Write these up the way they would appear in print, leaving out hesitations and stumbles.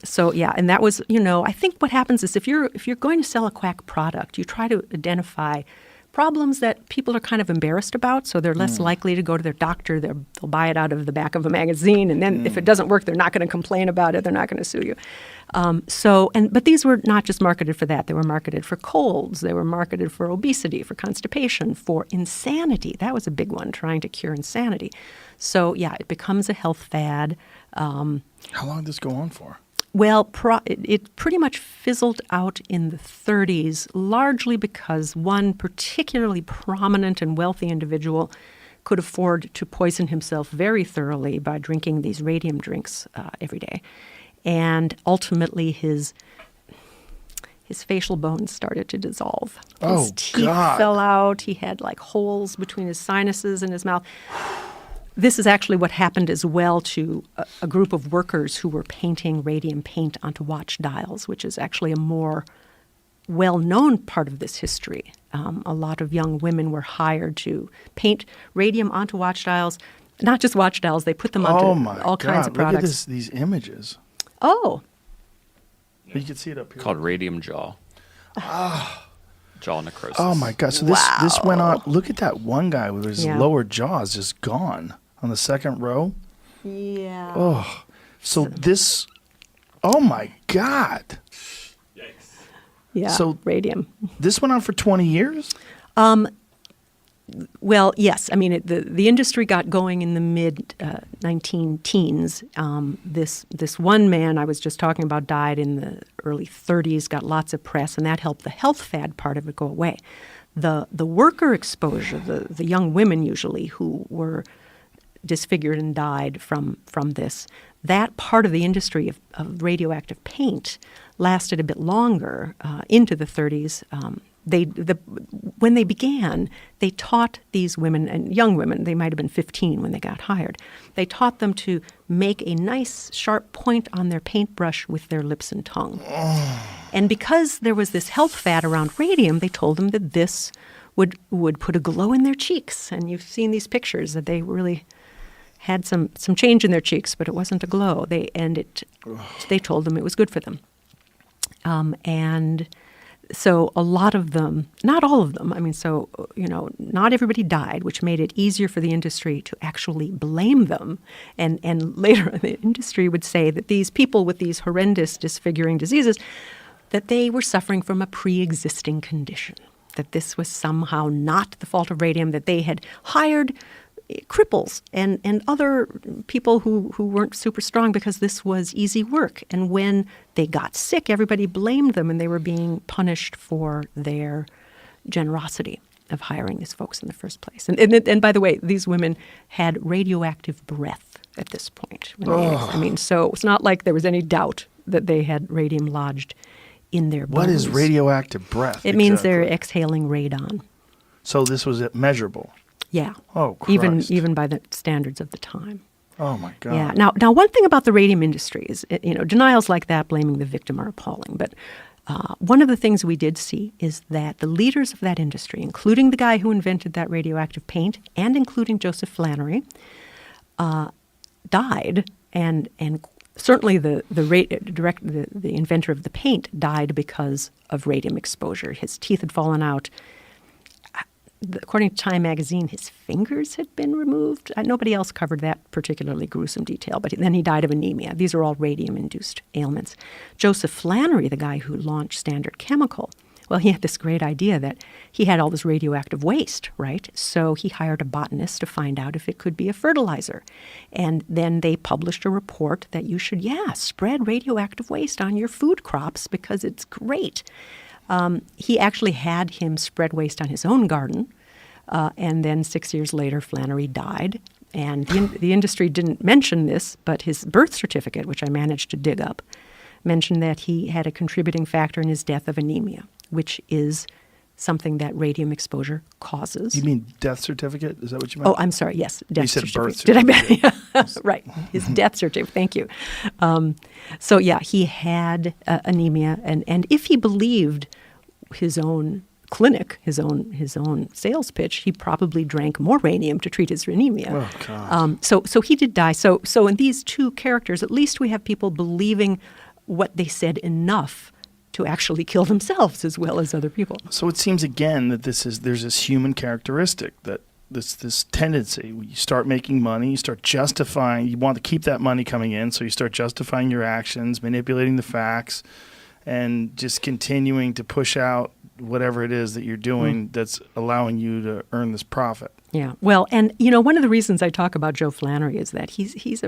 So yeah, and that was, I think what happens is if you're going to sell a quack product, you try to identify problems that people are kind of embarrassed about, so they're less likely to go to their doctor. They'll buy it out of the back of a magazine, and then if it doesn't work, they're not going to complain about it. They're not going to sue you. But these were not just marketed for that. They were marketed for colds. They were marketed for obesity, for constipation, for insanity. That was a big one, trying to cure insanity. So yeah, it becomes a health fad. How long did this go on for? Well, it pretty much fizzled out in the 30s, largely because one particularly prominent and wealthy individual could afford to poison himself very thoroughly by drinking these radium drinks every day. And ultimately, his facial bones started to dissolve. His teeth fell out. He had like holes between his sinuses and his mouth. This is actually what happened as well to a group of workers who were painting radium paint onto watch dials, which is actually a more well-known part of this history. A lot of young women were hired to paint radium onto watch dials. Not just watch dials, they put them onto all kinds of products. Look at these images. Oh. You can see it up here. Called radium jaw. Jaw necrosis. Oh, my God. So this went on. Look at that one guy with his lower jaw is just gone on the second row. Yeah. Oh. So this, oh, my God. Yikes. Yeah, so radium. This went on for 20 years? Well, yes. I mean, the industry got going in the mid-19-teens. This one man I was just talking about died in the early 30s, got lots of press, and that helped the health fad part of it go away. The worker exposure, the young women usually who were disfigured and died from this, that part of the industry of radioactive paint lasted a bit longer, into the 30s. When they began, they taught these women, and young women, they might have been 15 when they got hired, they taught them to make a nice sharp point on their paintbrush with their lips and tongue. And because there was this health fad around radium, they told them that this would put a glow in their cheeks. And you've seen these pictures that they really had some change in their cheeks, but it wasn't a glow. They told them it was good for them. And so a lot of them, not all of them, not everybody died, which made it easier for the industry to actually blame them. And later the industry would say that these people with these horrendous disfiguring diseases, that they were suffering from a pre-existing condition, that this was somehow not the fault of radium, that they had hired cripples and other people who weren't super strong because this was easy work. And when they got sick, everybody blamed them, and they were being punished for their generosity of hiring these folks in the first place. And by the way, these women had radioactive breath at this point. So it's not like there was any doubt that they had radium lodged in their bones. What is radioactive breath? It means they're exhaling radon. So this was measurable? Yeah. Oh, Christ. Even by the standards of the time. Oh, my God. Yeah. Now, one thing about the radium industry is, denials like that, blaming the victim, are appalling. But one of the things we did see is that the leaders of that industry, including the guy who invented that radioactive paint and including Joseph Flannery, died. And certainly the inventor of the paint died because of radium exposure. His teeth had fallen out. According to Time magazine, his fingers had been removed. Nobody else covered that particularly gruesome detail, but then he died of anemia. These are all radium-induced ailments. Joseph Flannery, the guy who launched Standard Chemical, well, he had this great idea that he had all this radioactive waste, right? So he hired a botanist to find out if it could be a fertilizer. And then they published a report that you should, spread radioactive waste on your food crops because it's great. He actually had him spread waste on his own garden, and then 6 years later, Flannery died. And the industry didn't mention this, but his birth certificate, which I managed to dig up, mentioned that he had a contributing factor in his death of anemia, which is something that radium exposure causes. You mean death certificate? Is that what you meant? Oh, I'm sorry. Yes, death certificate. You said birth certificate. certificate. Right. His death certificate. Thank you. He had anemia, and if he believed his own clinic, his own sales pitch, he probably drank more rhenium to treat his anemia. Oh, God. So he did die. So in these two characters, at least we have people believing what they said enough to actually kill themselves as well as other people. So it seems again that there's this human characteristic, that this tendency. You start making money, you start justifying. You want to keep that money coming in, so you start justifying your actions, manipulating the facts, and just continuing to push out whatever it is that you're doing that's allowing you to earn this profit. Yeah. Well, and one of the reasons I talk about Joe Flannery is that he's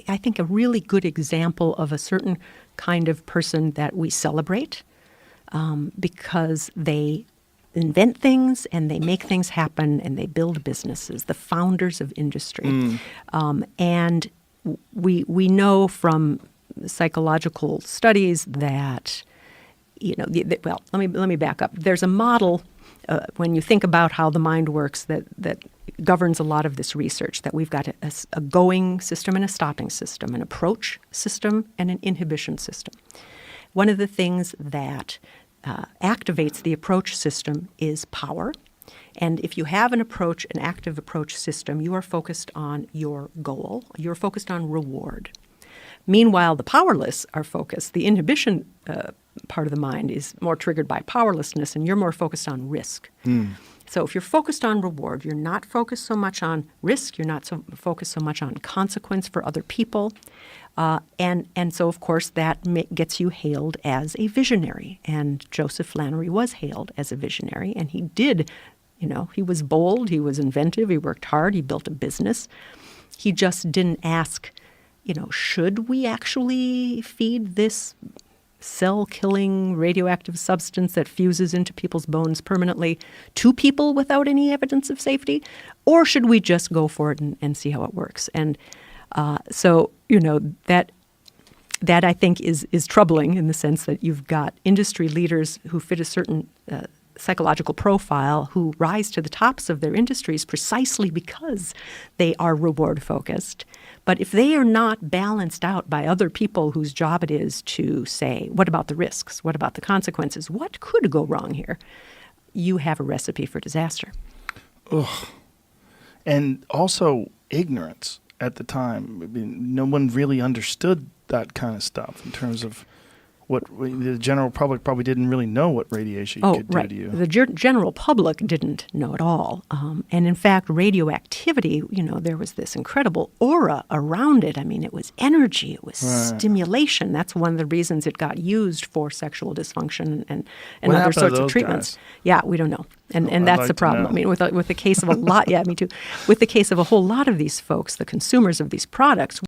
I think a really good example of a certain kind of person that we celebrate because they invent things and they make things happen and they build businesses, the founders of industry. And we know from psychological studies that, well, let me back up. There's a model when you think about how the mind works that governs a lot of this research, that we've got a going system and a stopping system, an approach system and an inhibition system. One of the things that activates the approach system is power. And if you have an active approach system, you are focused on your goal. You're focused on reward. Meanwhile, the powerless are focused. The inhibition part of the mind is more triggered by powerlessness, and you're more focused on risk. So if you're focused on reward, you're not focused so much on risk. You're not focused so much on consequence for other people. And so, of course, that gets you hailed as a visionary. And Joseph Flannery was hailed as a visionary. And he did, he was bold. He was inventive. He worked hard. He built a business. He just didn't ask, should we actually feed this cell-killing radioactive substance that fuses into people's bones permanently to people without any evidence of safety? Or should we just go for it and see how it works? And so, that I think is troubling in the sense that you've got industry leaders who fit a certain psychological profile who rise to the tops of their industries precisely because they are reward-focused. But if they are not balanced out by other people whose job it is to say, what about the risks? What about the consequences? What could go wrong here? You have a recipe for disaster. Ugh. And also ignorance at the time. I mean, no one really understood that kind of stuff in terms of what the general public probably didn't really know what radiation could do to you. The general public didn't know at all. And in fact, radioactivity, there was this incredible aura around it. I mean, it was energy, it was stimulation. That's one of the reasons it got used for sexual dysfunction and other sorts of treatments. Guys? Yeah, we don't know. And that's the problem. I mean, with the case of a lot, yeah, me too. With the case of a whole lot of these folks, the consumers of these products,